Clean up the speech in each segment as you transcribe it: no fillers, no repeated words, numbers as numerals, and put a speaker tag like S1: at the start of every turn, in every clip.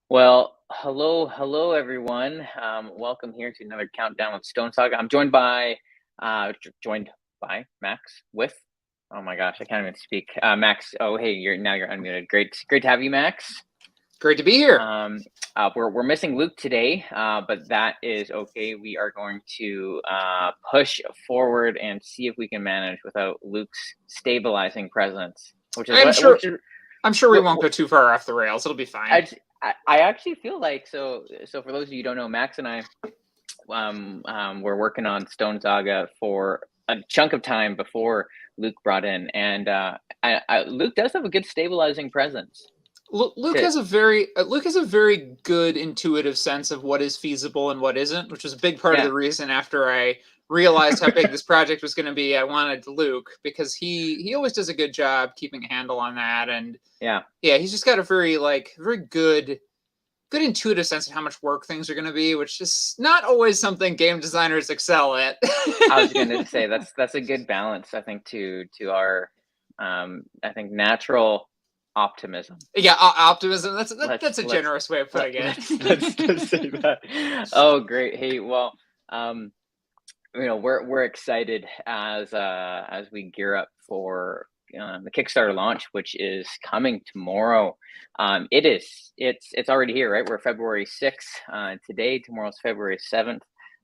S1: Well, hello everyone. Welcome here to another countdown with Stonesaga. I'm joined by Max with. Oh my gosh, I can't even speak. Max. Oh, hey, you're unmuted. Great to have you, Max.
S2: Great to be here.
S1: We're missing Luke today, but that is okay. We are going to push forward and see if we can manage without Luke's stabilizing presence, which is
S2: I'm
S1: what
S2: sure
S1: which is
S2: I'm sure we
S1: what,
S2: won't go too far off the rails. It'll be fine.
S1: I actually feel like so for those of you who don't know, Max and I were working on Stonesaga for a chunk of time before Luke brought in, and Luke does have a good stabilizing presence.
S2: Luke
S1: To
S2: has a very good intuitive sense of what is feasible and what isn't, which was a big part of
S1: yeah,
S2: the reason after I realized how big this project was going to be. I wanted Luke because he always does a good job keeping a handle on that, and
S1: yeah.
S2: yeah, he's just got a very good intuitive sense of how much work things are going to be, which is not always something game designers excel at.
S1: I was going to say that's a good balance. I think to our I think natural optimism.
S2: Yeah, optimism.
S1: Let's
S2: That's a
S1: let's
S2: generous way of
S1: let,
S2: putting
S1: let's say
S2: it.
S1: that. Oh, great. Hey, well, um, we're excited as we gear up for the Kickstarter launch, which is coming tomorrow. It's already here, right? We're February 6th today. Tomorrow's February 7th.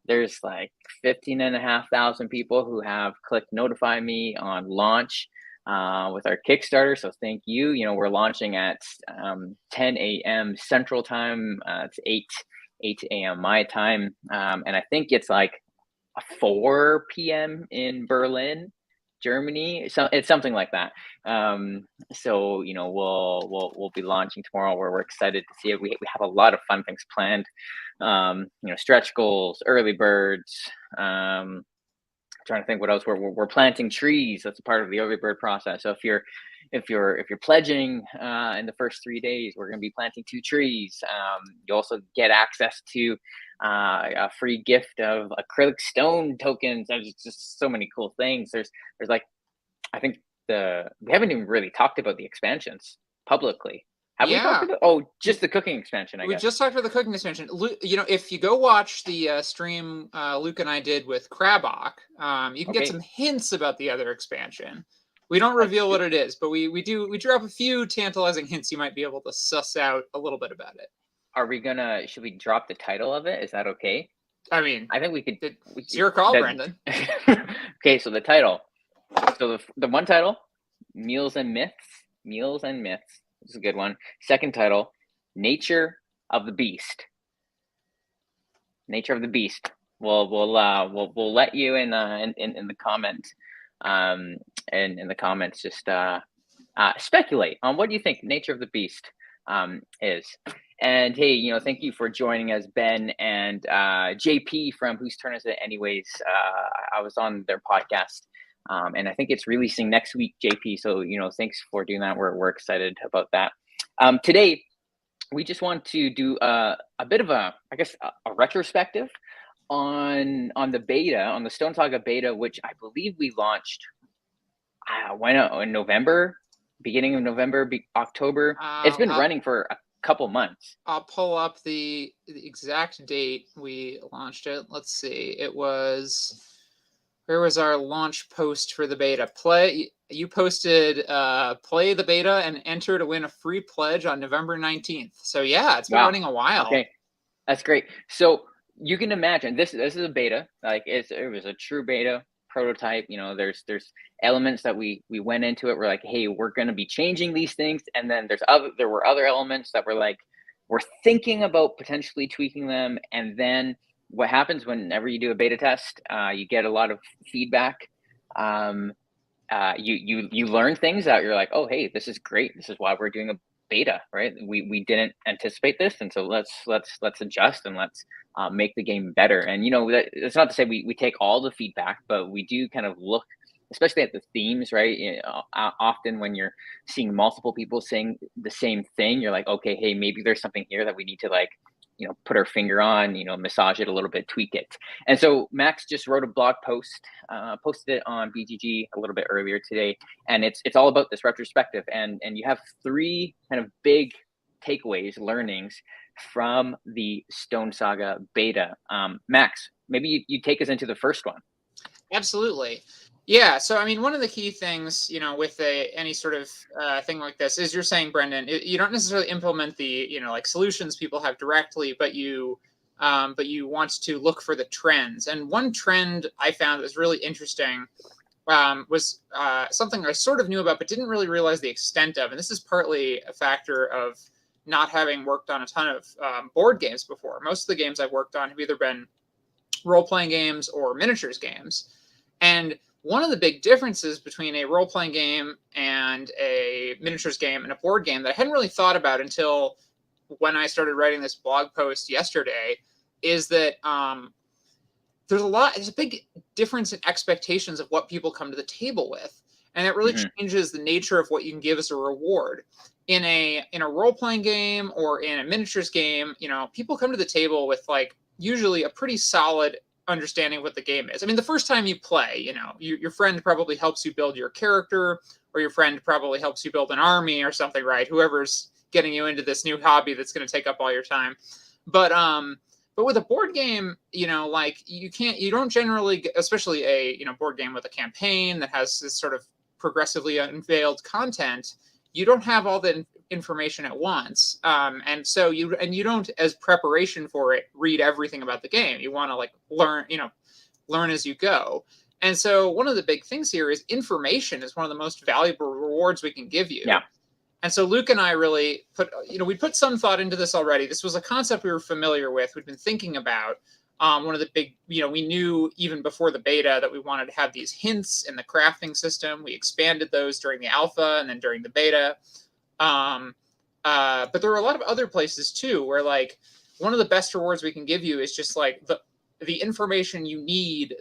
S1: There's like 15,500 people who have clicked notify me on launch with our Kickstarter. So thank you. We're launching at 10 a.m. Central Time. It's 8 a.m. my time, and I think it's like 4 p.m. in Berlin, Germany. So it's something like that. So we'll be launching tomorrow. Where we're excited to see it. We have a lot of fun things planned. Stretch goals, early birds. Trying to think what else we're planting trees. That's a part of the early bird process. So if you're pledging in the first 3 days, we're going to be planting 2 trees. You also get access to a free gift of acrylic stone tokens. There's just so many cool things. There's like I think we haven't even really talked about the expansions publicly. Have we talked
S2: Yeah,
S1: about? Oh, just the cooking expansion, I
S2: we
S1: guess.
S2: just talked about the cooking expansion. If you go watch the stream Luke and I did with Krabok, you can get
S1: Okay,
S2: some hints about the other expansion. We don't
S1: let's
S2: reveal
S1: do
S2: what
S1: it.
S2: it is, but we drop a few tantalizing hints. You might be able to suss out a little bit about it.
S1: Should we drop the title of it? Is that okay?
S2: I mean,
S1: I think we could.
S2: it's your call,
S1: That.
S2: Brendan.
S1: Okay, so the title. So the one title, Meals and Myths. Meals and Myths. This is a good one. Second title, Nature of the Beast. Nature of the Beast. We'll let you in the comment, in the comments just speculate on what you think Nature of the Beast is. And hey, thank you for joining us, Ben and JP from Whose Turn Is It Anyways. I was on their podcast, and I think it's releasing next week, JP. So thanks for doing that. We're excited about that. Today, we just want to do a bit of I guess, a retrospective on the beta, on the Stone Saga beta, which I believe we launched when in November, beginning of November, October. It's been
S2: I'll,
S1: running for a couple months.
S2: I'll pull up the exact date we launched it. Let's see. It was where was our launch post for the beta? You posted play the beta and enter to win a free pledge on November 19th. So yeah, it's been
S1: Wow.
S2: running a while.
S1: Okay, that's great. So you can imagine this is a beta. Like it was a true beta prototype. There's elements that we went into it. We're like, hey, we're going to be changing these things, and then there were other elements that were like, we're thinking about potentially tweaking them. And then what happens whenever you do a beta test, you get a lot of feedback. Um, you learn things that you're like, oh, hey, this is great. This is why we're doing a beta, right? We didn't anticipate this, and so let's adjust and let's make the game better. And it's not to say we take all the feedback, but we do kind of look, especially at the themes, right? Often when you're seeing multiple people saying the same thing, you're like, okay, hey, maybe there's something here that we need to like put our finger on, massage it a little bit, tweak it. And so Max just wrote a blog post, posted it on BGG a little bit earlier today, and it's all about this retrospective. And you have three kind of big takeaways, learnings from the Stonesaga beta. Max, maybe you take us into the first one.
S2: Absolutely. Yeah. So, I mean, one of the key things, with any sort of thing like this is you're saying, Brendan, you don't necessarily implement the, like solutions people have directly, but you want to look for the trends. And one trend I found that was really interesting was something I sort of knew about, but didn't really realize the extent of. And this is partly a factor of not having worked on a ton of board games before. Most of the games I've worked on have either been role-playing games or miniatures games. And one of the big differences between a role-playing game and a miniatures game and a board game that I hadn't really thought about until when I started writing this blog post yesterday is that there's a big difference in expectations of what people come to the table with. And it really changes the nature of what you can give as a reward. In a role-playing game or in a miniatures game, people come to the table with like usually a pretty solid understanding of what the game is. I mean, the first time you play, your friend probably helps you build your character, or your friend probably helps you build an army or something, right? Whoever's getting you into this new hobby that's going to take up all your time. But with a board game, like you don't generally get, especially a board game with a campaign that has this sort of progressively unveiled content, you don't have all the information at once, and so you don't, as preparation for it, read everything about the game. You want to like learn as you go. And so one of the big things here is information is one of the most valuable rewards we can give you.
S1: Yeah.
S2: And so Luke and I really we put some thought into this already. This was a concept we were familiar with. We'd been thinking about. One of the big, we knew even before the beta that we wanted to have these hints in the crafting system. We expanded those during the alpha and then during the beta. But there were a lot of other places too, where like one of the best rewards we can give you is just like the information you need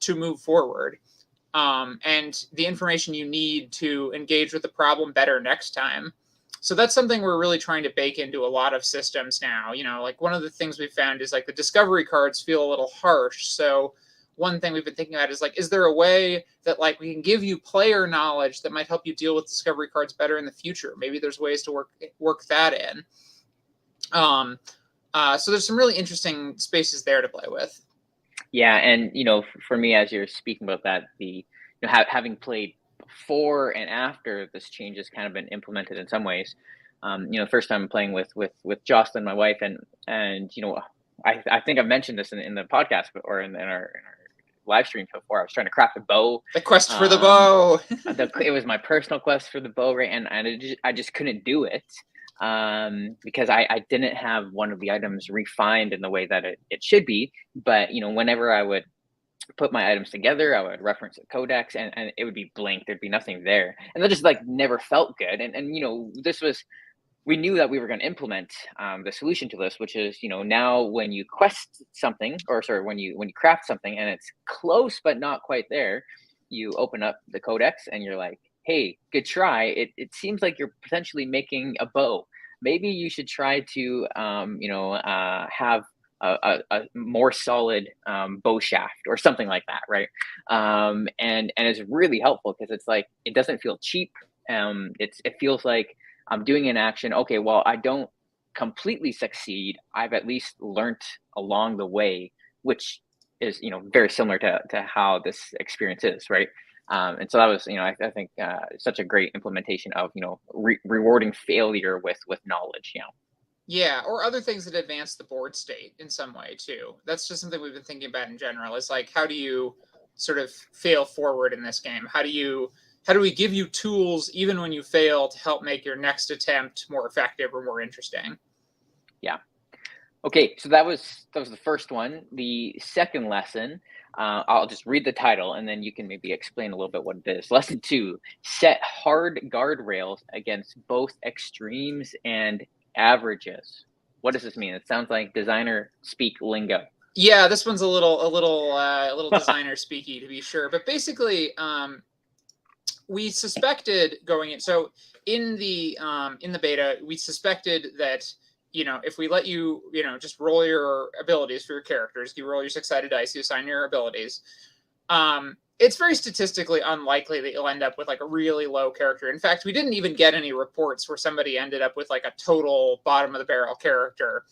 S2: to move forward. And the information you need to engage with the problem better next time. So that's something we're really trying to bake into a lot of systems now. Like one of the things we've found is like the discovery cards feel a little harsh. So one thing we've been thinking about is like, is there a way that like we can give you player knowledge that might help you deal with discovery cards better in the future? Maybe there's ways to work that in. So there's some really interesting spaces there to play with.
S1: Yeah, and for me, as you're speaking about that, having played before and after this change has kind of been implemented in some ways. First time playing with Jocelyn, my wife, and I think I've mentioned this in the podcast or in our live stream before. I was trying to craft a bow.
S2: The quest for the bow.
S1: It was my personal quest for the bow, right? And I just couldn't do it. Because I didn't have one of the items refined in the way that it should be. But, whenever I would put my items together, I would reference a codex and it would be blank. There'd be nothing there. And that just like never felt good. And we knew that we were going to implement the solution to this, which is, now when you quest something, or sorry, when you craft something and it's close but not quite there, you open up the codex and you're like, hey, good try. It seems like you're potentially making a bow. Maybe you should try to, have a more solid bow shaft or something like that, right? And it's really helpful because it's like it doesn't feel cheap. It feels like I'm doing an action. Okay, well, I don't completely succeed. I've at least learned along the way, which is very similar to how this experience is, right? And so that was, I think such a great implementation of, rewarding failure with knowledge,
S2: Yeah, or other things that advance the board state in some way too. That's just something we've been thinking about in general. Is like, how do you sort of fail forward in this game? How do we give you tools even when you fail to help make your next attempt more effective or more interesting?
S1: Yeah. Okay, so that was the first one. The second lesson, I'll just read the title and then you can maybe explain a little bit what it is. Lesson 2: set hard guardrails against both extremes and averages. What does this mean? It sounds like designer speak lingo.
S2: Yeah, this one's a little designer speaky to be sure, but basically, we suspected going in. So in the beta, we suspected that if we let you just roll your abilities for your characters, you roll your 6-sided dice, you assign your abilities. it's very statistically unlikely that you'll end up with like a really low character. In fact, we didn't even get any reports where somebody ended up with like a total bottom of the barrel character.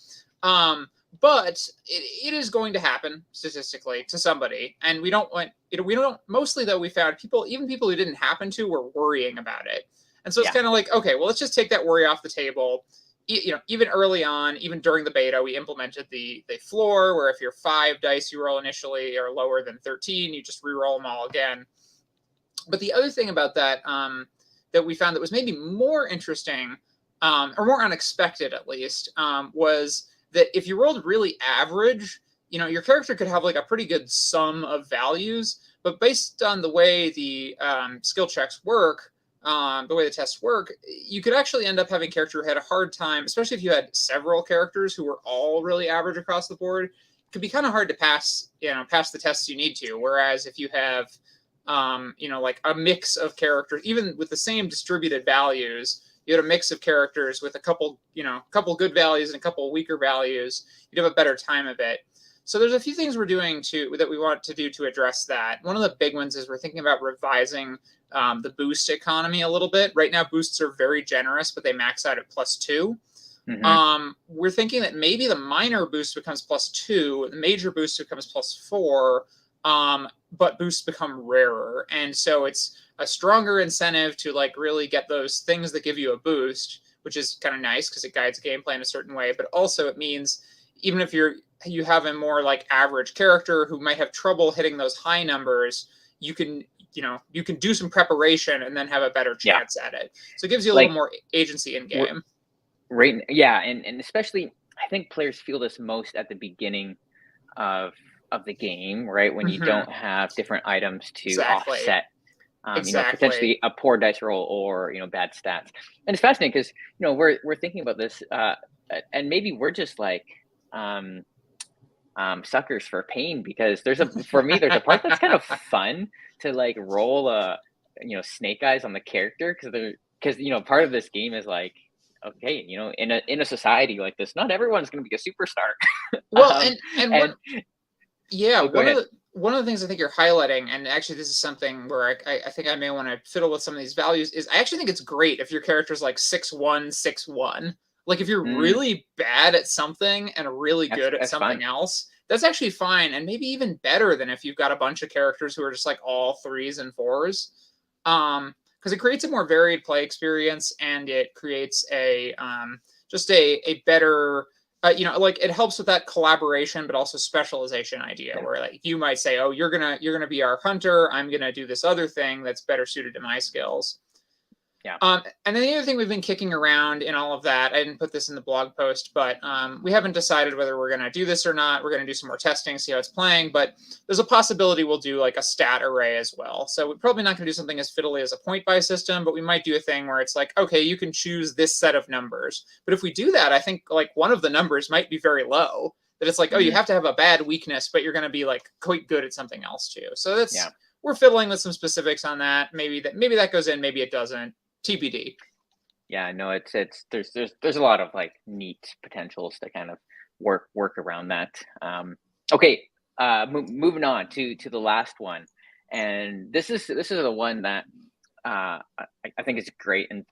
S2: But it is going to happen statistically to somebody, and we don't want we don't. Mostly though, we found people, even people who didn't happen to, were worrying about it, and so it's
S1: Yeah.
S2: kind of like, okay, well, let's just take that worry off the table. Even early on, even during the beta, we implemented the floor where if you're 5 dice you roll initially are lower than 13, you just re-roll them all again. But the other thing about that that we found that was maybe more interesting, or more unexpected at least, was that if you rolled really average, your character could have like a pretty good sum of values, but based on the way the skill checks work, the way the tests work, you could actually end up having a character who had a hard time, especially if you had several characters who were all really average across the board. It could be kind of hard to pass the tests you need to. Whereas if you have like a mix of characters, even with the same distributed values, you had a mix of characters with a couple good values and a couple weaker values, you'd have a better time of it. So there's a few things we're doing that we want to do to address that. One of the big ones is we're thinking about revising the boost economy a little bit. Right now, boosts are very generous, but they max out at +2. We're thinking that maybe the minor boost becomes +2, the major boost becomes +4, but boosts become rarer. And so it's a stronger incentive to like really get those things that give you a boost, which is kind of nice because it guides gameplay in a certain way. But also it means even if you have a more like average character who might have trouble hitting those high numbers, you can do some preparation and then have a better chance at it. So it gives you a little more agency in game.
S1: Right. Yeah. And especially, I think players feel this most at the beginning of the game, right? When you don't have different items to offset, potentially a poor dice roll or, bad stats. And it's fascinating because, we're thinking about this and maybe we're just like, suckers for pain because for me, there's a part that's kind of fun to like roll snake eyes on the character because part of this game is like, okay, in a society like this, not everyone's going to be a superstar.
S2: Well, one of the things I think you're highlighting, and actually this is something where I think I may want to fiddle with some of these values, is I actually think it's great if your character's like 6'1", 6'1". Like if you're really bad at something and really good at something else, that's actually fine, and maybe even better than if you've got a bunch of characters who are just like all 3s and 4s. Because it creates a more varied play experience, and it creates just a better like it helps with that collaboration, but also specialization idea where like you might say, oh, you're gonna be our hunter, I'm gonna do this other thing that's better suited to my skills.
S1: Yeah.
S2: And then the other thing we've been kicking around in all of that, I didn't put this in the blog post, but we haven't decided whether we're going to do this or not. We're going to do some more testing, see how it's playing, but there's a possibility we'll do like a stat array as well. So we're probably not going to do something as fiddly as a point buy system, but we might do a thing where it's like, okay, you can choose this set of numbers. But if we do that, I think like one of the numbers might be very low. That it's like, oh, you have to have a bad weakness, but you're going to be like quite good at something else too. So we're fiddling with some specifics on that. Maybe that goes in, maybe it doesn't. TBD.
S1: Yeah, no, it's there's a lot of like neat potentials to kind of work around that. Okay, moving on to the last one, and this is the one that I think is great, and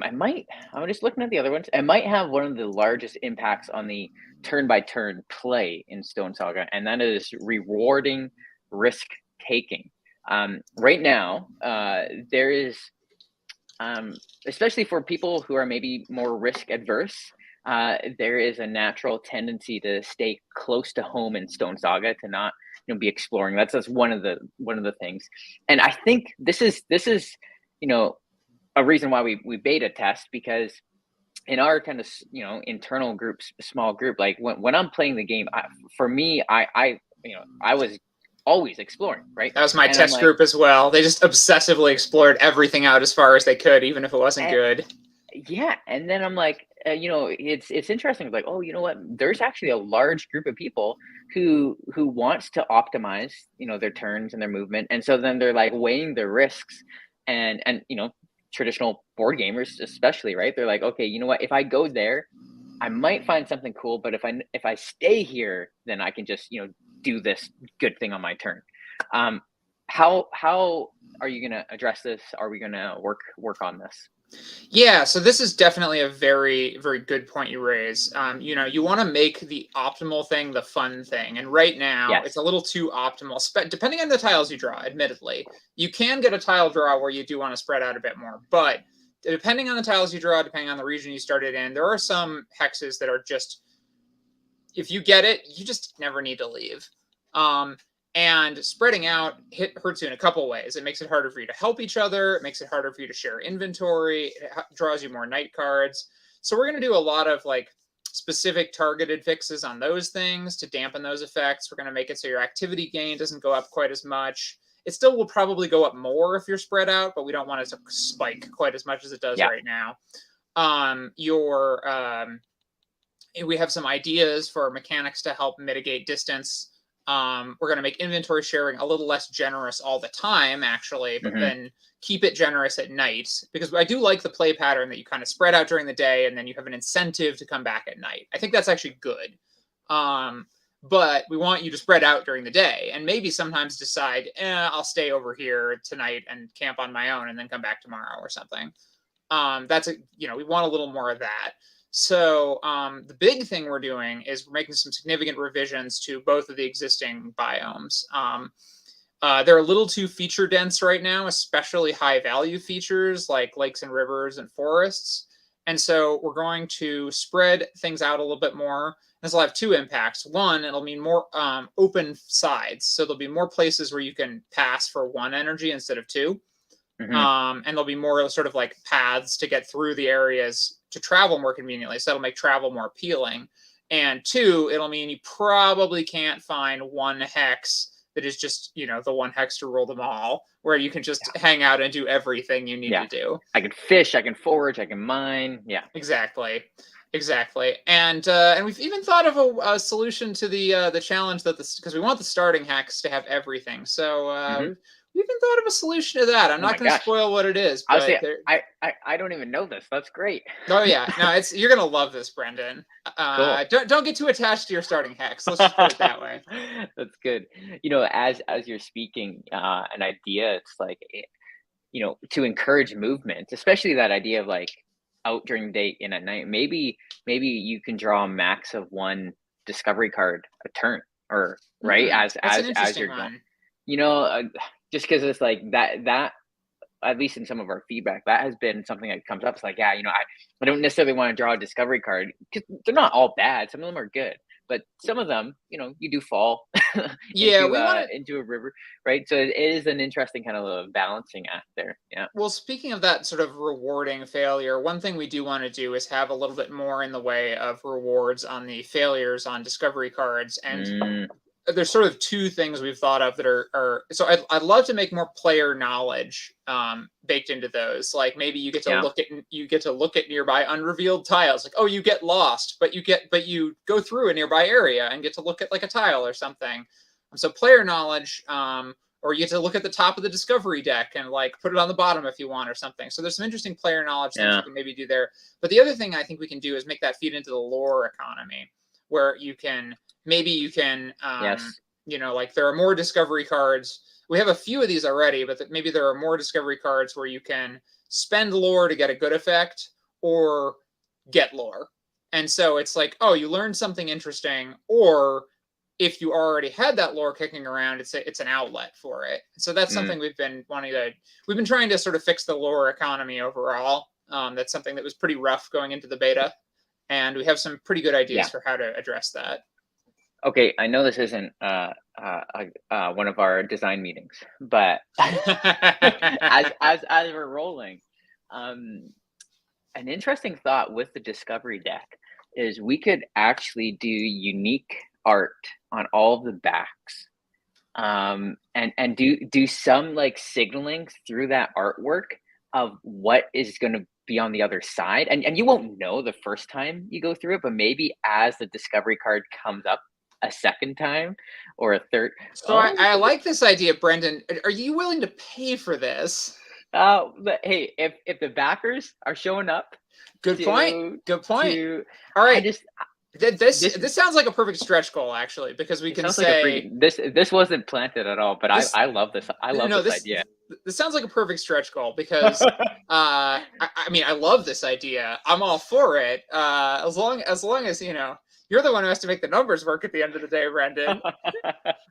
S1: I'm just looking at the other ones. It might have one of the largest impacts on the turn-by-turn play in Stonesaga, and that is rewarding risk taking. Right now, there is. Especially for people who are maybe more risk adverse, there is a natural tendency to stay close to home in Stonesaga, to not be exploring. That's one of the things, and I think this is a reason why we beta test, because in our kind of internal groups, small group, like when I'm playing the game, for me, I was always exploring, right?
S2: That was my test group as well. They just obsessively explored everything out as far as they could, even if it wasn't good.
S1: Yeah, and then I'm like, it's interesting. Like, oh, you know what? There's actually a large group of people who wants to optimize, their turns and their movement, and so then they're like weighing their risks, and traditional board gamers especially, right? They're like, okay, you know what? If I go there, I might find something cool, but if I stay here, then I can just do this good thing on my turn. how are you gonna address this? Are we gonna work on this?
S2: Yeah, so this is definitely a very, very good point you raise. You want to make the optimal thing the fun thing, and right now it's
S1: Yes.
S2: a little too optimal. Depending on the tiles you draw, admittedly, you can get a tile draw where you do want to spread out a bit more, but depending on the tiles you draw, depending on the region you started in, there are some hexes that are just, if you get it, you just never need to leave. Um, and spreading out hurts you in a couple ways. It makes it harder for you to help each other. It makes it harder for you to share inventory. It draws you more night cards. So we're going to do a lot of like specific targeted fixes on those things to dampen those effects. We're going to make it so your activity gain doesn't go up quite as much. It still will probably go up more if you're spread out, but we don't want it to spike quite as much as it does
S1: Yeah.
S2: right now. We have some ideas for mechanics to help mitigate distance. We're going to make inventory sharing a little less generous all the time, actually, but
S1: Hmm.
S2: then keep it generous at night, because I do like the play pattern that you kind of spread out during the day and then you have an incentive to come back at night. I think that's actually good. But we want you to spread out during the day and maybe sometimes decide, I'll stay over here tonight and camp on my own and then come back tomorrow or something. We want a little more of that. So the big thing we're doing is we're making some significant revisions to both of the existing biomes. They're a little too feature dense right now, especially high value features like lakes and rivers and forests. And so we're going to spread things out a little bit more. This will have two impacts. One, it'll mean more open sides. So there'll be more places where you can pass for one energy instead of two.
S1: Hmm.
S2: And there'll be more sort of like paths to get through the areas to travel more conveniently. So that'll make travel more appealing. And two, it'll mean you probably can't find one hex that is just, the one hex to rule them all, where you can just hang out and do everything you need
S1: Yeah.
S2: to do.
S1: I can fish, I can forage, I can mine. Yeah.
S2: Exactly. Exactly. And we've even thought of a solution to the challenge that this, because we want the starting hex to have everything. So
S1: Hmm.
S2: we've even thought of a solution to that. I'm
S1: Oh
S2: not
S1: my
S2: going to
S1: gosh.
S2: spoil what it is,
S1: I was
S2: but
S1: saying,
S2: there.
S1: I don't even know this. That's great.
S2: Oh yeah, no, you're gonna love this, Brendan.
S1: Cool.
S2: Don't get too attached to your starting hex. Let's just put it that way.
S1: That's good. As you're speaking, an idea, it's like, to encourage movement, especially that idea of like out during the day in at night. Maybe you can draw a max of one discovery card a turn, or right
S2: That's an
S1: as
S2: interesting
S1: you're going.
S2: one.
S1: You know, uh, just because it's like that at least in some of our feedback, that has been something that comes up. It's like, yeah, I don't necessarily want to draw a discovery card because they're not all bad. Some of them are good, but some of them, you do fall
S2: Yeah, we want to.
S1: into a river, right? So it is an interesting kind of a balancing act there. Yeah.
S2: Well, speaking of that sort of rewarding failure, one thing we do want to do is have a little bit more in the way of rewards on the failures on discovery cards. And
S1: Mm,
S2: there's sort of two things we've thought of that are so I'd love to make more player knowledge baked into those. Like maybe
S1: yeah.
S2: you get to look at nearby unrevealed tiles. Like, oh, you get lost, but you go through a nearby area and get to look at like a tile or something. So player knowledge, or you get to look at the top of the discovery deck and like put it on the bottom if you want or something. So there's some interesting player knowledge things
S1: Yeah.
S2: we can maybe do there. But the other thing I think we can do is make that feed into the lore economy, where you can
S1: Yes.
S2: like there are more discovery cards. We have a few of these already, but maybe there are more discovery cards where you can spend lore to get a good effect or get lore. And so it's like, oh, you learned something interesting, or if you already had that lore kicking around, it's an outlet for it. So that's
S1: Mm,
S2: something we've been trying to sort of fix the lore economy overall. That's something that was pretty rough going into the beta, and we have some pretty good ideas
S1: yeah.
S2: for how to address that.
S1: Okay. I know this isn't one of our design meetings, but as we're rolling, um, an interesting thought with the discovery deck is we could actually do unique art on all of the backs, and do some like signaling through that artwork of what is going to be on the other side, and you won't know the first time you go through it, but maybe as the discovery card comes up a second time or a third.
S2: So
S1: Oh,
S2: I like this idea, Brendan. Are you willing to pay for this?
S1: but hey, if the backers are showing up
S2: Good point.
S1: to
S2: Good point.
S1: to
S2: All
S1: I
S2: right.
S1: just
S2: This sounds like a perfect stretch goal, actually, because we
S1: it
S2: can
S1: sounds like a
S2: say
S1: pretty this wasn't planted at all, but
S2: this.
S1: I love this. I love
S2: No,
S1: this idea.
S2: this sounds like a perfect stretch goal because I mean I love this idea. I'm all for it. As long as you're the one who has to make the numbers work at the end of the day, Brendan.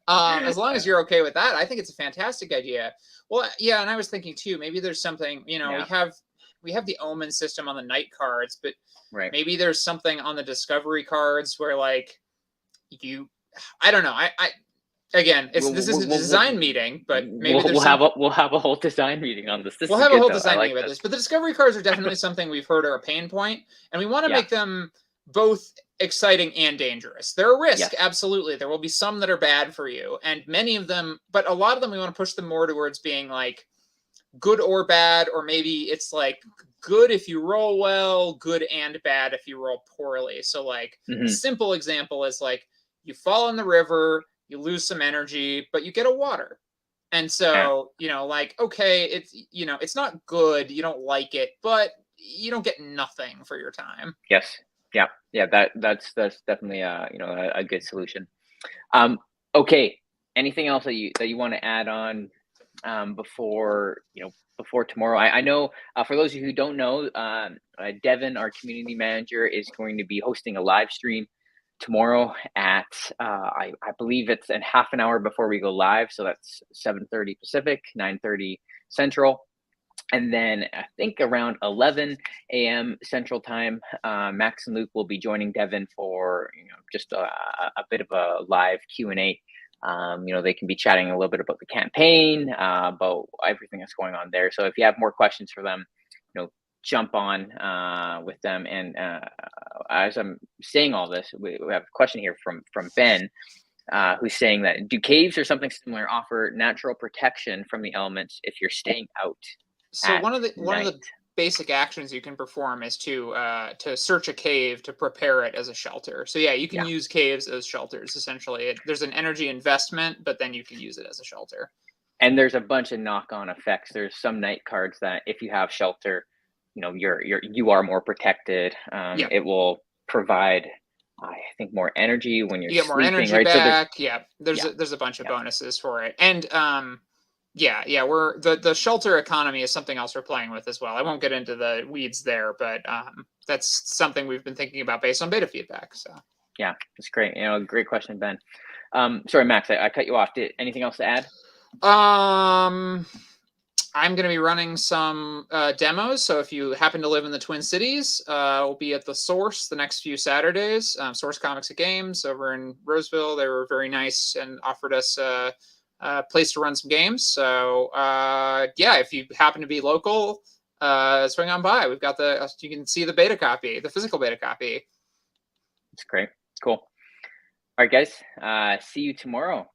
S2: As long as you're okay with that, I think it's a fantastic idea. Well, yeah, and I was thinking too. Maybe there's something.
S1: Yeah,
S2: We have the omen system on the night cards, but
S1: right.
S2: maybe there's something on the discovery cards where like you. I don't know. I again,
S1: We'll
S2: this is a design meeting, but maybe there's some.
S1: we'll have a whole design meeting on this. This
S2: We'll
S1: is
S2: have a
S1: good
S2: whole
S1: though. I
S2: design
S1: like
S2: meeting about
S1: this.
S2: this, but the discovery cards are definitely something we've heard are a pain point, and we want to
S1: Yeah.
S2: make them both exciting and dangerous. They're a risk,
S1: Yes.
S2: absolutely. There will be some that are bad for you, and many of them, but a lot of them we want to push them more towards being like good or bad, or maybe it's like good if you roll well, good and bad if you roll poorly. So like a
S1: Hmm.
S2: simple example is like you fall in the river, you lose some energy, but you get a water. And
S1: Yeah.
S2: so, like, okay, it's not good, you don't like it, but you don't get nothing for your time.
S1: Yes. Yeah. Yeah. That's definitely a good solution. Um. Okay. Anything else that you want to add on before before tomorrow? I know for those of you who don't know, Devin, our community manager, is going to be hosting a live stream tomorrow at I believe it's in half an hour before we go live, so that's 7:30 Pacific, 9:30 Central. And then I think around 11 a.m. Central Time, Max and Luke will be joining Devin for just a bit of a live Q&A. They can be chatting a little bit about the campaign, about everything that's going on there. So if you have more questions for them, jump on with them. And as I'm saying all this, we have a question here from Ben, who's saying that do caves or something similar offer natural protection from the elements if you're staying out
S2: So
S1: at
S2: one of
S1: night?
S2: the basic actions you can perform is to search a cave to prepare it as a shelter. So yeah, you can
S1: Yeah.
S2: use caves as shelters. Essentially, there's an energy investment, but then you can use it as a shelter.
S1: And there's a bunch of knock-on effects. There's some night cards that if you have shelter, you are more protected.
S2: Yeah,
S1: It will provide, I think, more energy when you're
S2: you get more
S1: sleeping,
S2: energy
S1: right? So there's
S2: back. Yeah,
S1: yeah,
S2: there's a bunch of
S1: yeah,
S2: bonuses for it, and yeah, we're the shelter economy is something else we're playing with as well. I won't get into the weeds there, but that's something we've been thinking about based on beta feedback. So
S1: yeah. It's great. Great question, Ben. Sorry, Max, I cut you off. Anything else to add?
S2: um I'm going to be running some demos. So if you happen to live in the Twin Cities, we'll be at the Source the next few Saturdays. Source Comics and Games over in Roseville. They were very nice and offered us a place to run some games. So yeah, if you happen to be local, swing on by. We've got you can see the beta copy, the physical beta copy.
S1: It's great. Cool. All right, guys. See you tomorrow.